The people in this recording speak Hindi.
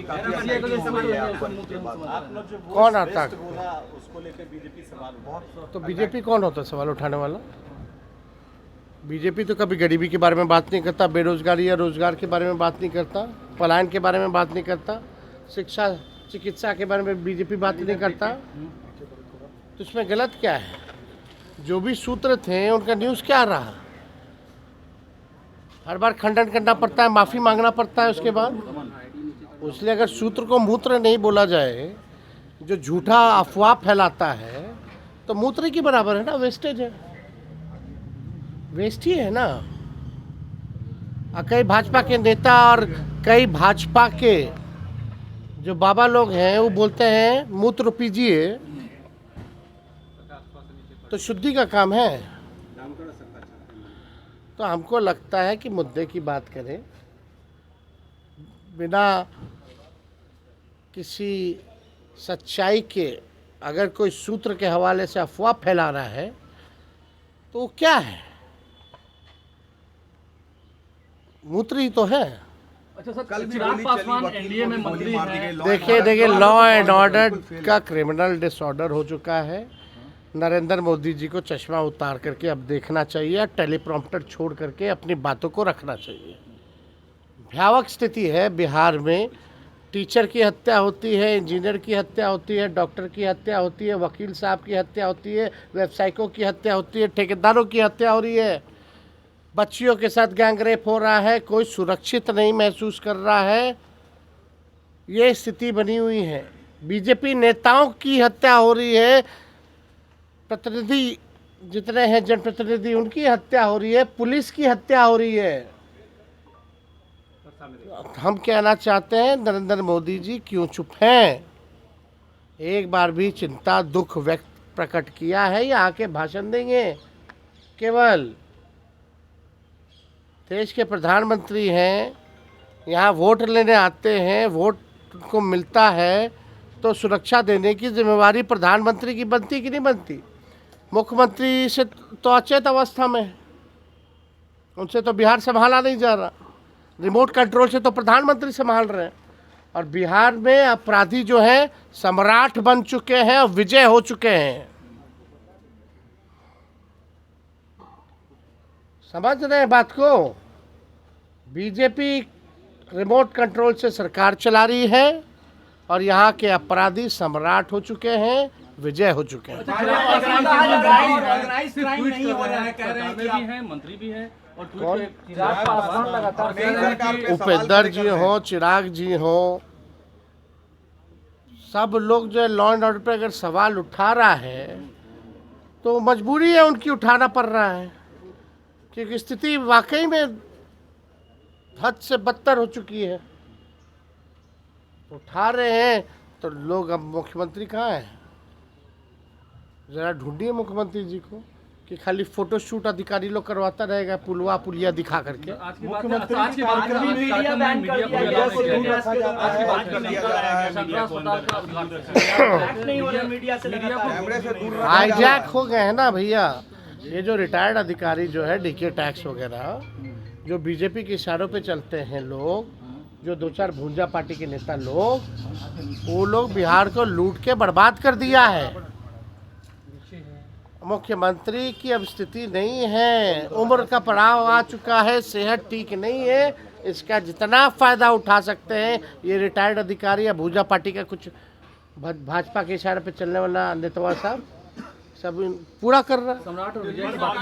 काफी अटैकिंग हुई है आप बनी के बाद। कौन आता है? बोला उसको लेकर बीजेपी सवाल बहुत। तो बीजेपी कौन होता है सवाल उठाने वाला? बीजेपी तो कभी गरीबी के बारे में बात नहीं करता, बेरोजगारी या रोजगार के बारे में बात नहीं करता, पलायन के बारे में बात नहीं करता, शिक्षा चिकित्सा के बारे में बीजेपी बात नहीं करता। तो इसमें गलत क्या है? जो भी सूत्र थे उनका न्यूज़ क्या रहा? हर बार खंडन करना पड़ता है, माफ़ी मांगना पड़ता है उसके बाद। इसलिए अगर सूत्र को मूत्र नहीं बोला जाए, जो झूठा अफवाह फैलाता है, तो मूत्र की बराबर है ना, वेस्टेज है, वेस्ट ही है ना। कई भाजपा के नेता और कई भाजपा के जो बाबा लोग हैं वो बोलते हैं मूत्र पीजिए, तो शुद्धि का काम है। तो हमको लगता है कि मुद्दे की बात करें, बिना किसी सच्चाई के अगर कोई सूत्र के हवाले से अफवाह फैला रहा है तो वो क्या है? मूत्र ही तो है। अच्छा सर, कल भी चिराग गोली पासवान चली, एनडीए में मंत्री हैं। देखिए लॉ एंड ऑर्डर का क्रिमिनल डिसऑर्डर हो चुका है। नरेंद्र मोदी जी को चश्मा उतार करके अब देखना चाहिए, टेलीप्रॉम्प्टर छोड़ करके अपनी बातों को रखना चाहिए। भयावह स्थिति है बिहार में। टीचर की हत्या होती है, इंजीनियर की हत्या होती है, डॉक्टर की हत्या होती है, वकील साहब की हत्या होती है, व्यवसायिकों की हत्या होती है, ठेकेदारों की हत्या हो रही है, बच्चियों के साथ गैंग रेप हो रहा है, कोई सुरक्षित नहीं महसूस कर रहा है। ये स्थिति बनी हुई है। बीजेपी नेताओं की हत्या हो रही है, प्रतिनिधि जितने हैं जनप्रतिनिधि उनकी हत्या हो रही है, पुलिस की हत्या हो रही है। हम कहना चाहते हैं नरेंद्र मोदी जी क्यों चुप हैं? एक बार भी चिंता दुख व्यक्त प्रकट किया है या आके भाषण देंगे? केवल देश के प्रधानमंत्री हैं, यहाँ वोट लेने आते हैं, वोट को मिलता है तो सुरक्षा देने की जिम्मेवारी प्रधानमंत्री की बनती कि नहीं बनती? मुख्यमंत्री से तो अचेत अवस्था में है, उनसे तो बिहार संभाला नहीं जा रहा, रिमोट कंट्रोल से तो प्रधानमंत्री संभाल रहे हैं। और बिहार में अपराधी जो हैं सम्राट बन चुके हैं और विजय हो चुके हैं। समझ रहे हैं बात को? बीजेपी रिमोट कंट्रोल से सरकार चला रही है और यहाँ के अपराधी सम्राट हो चुके हैं, विजय हो चुके हैं। ऑर्गेनाइज्ड क्राइम नहीं हो रहा है, कह रहे हैं कि आप हैं, मंत्री भी हैं और कौन? चिराग पासवान लगातार कह रहे हैं कि उपेंद्र जी हो, चिराग जी हो, सब लोग जो है लॉ एंड ऑर्डर पर अगर सवाल उठा रहा है तो मजबूरी है उनकी, उठाना पड़ रहा है, क्योंकि स्थिति वाकई में हद से बदतर हो चुकी है। उठा रहे हैं तो लोग, अब मुख्यमंत्री कहाँ है? जरा ढूंढिए मुख्यमंत्री जी को कि खाली फोटो शूट अधिकारी लोग करवाता रहेगा पुलवा पुलिया दिखा करके। आज की बात में मीडिया बैन कर दिया गया है, आज की बात कर दिया गया है, सदर अस्पताल का उद्घाटन नहीं हो रहा, मीडिया से लगातार हाईजैक हो गए हैं ना भैया। ये जो रिटायर्ड अधिकारी जो है डीके टैक्स वगैरह, जो बीजेपी के इशारों पे चलते हैं लोग, जो दो चार भूंजा पार्टी के नेता लोग, वो लोग बिहार को लूट के बर्बाद कर दिया है। मुख्यमंत्री की अब स्थिति नहीं है, उम्र का पड़ाव आ चुका है, सेहत ठीक नहीं है। इसका जितना फायदा उठा सकते हैं ये रिटायर्ड अधिकारी या भूजा पार्टी का कुछ भाजपा के इशारे पे चलने वाला नेता साहब सब पूरा कर रहा है। सम्राट और विजय की बात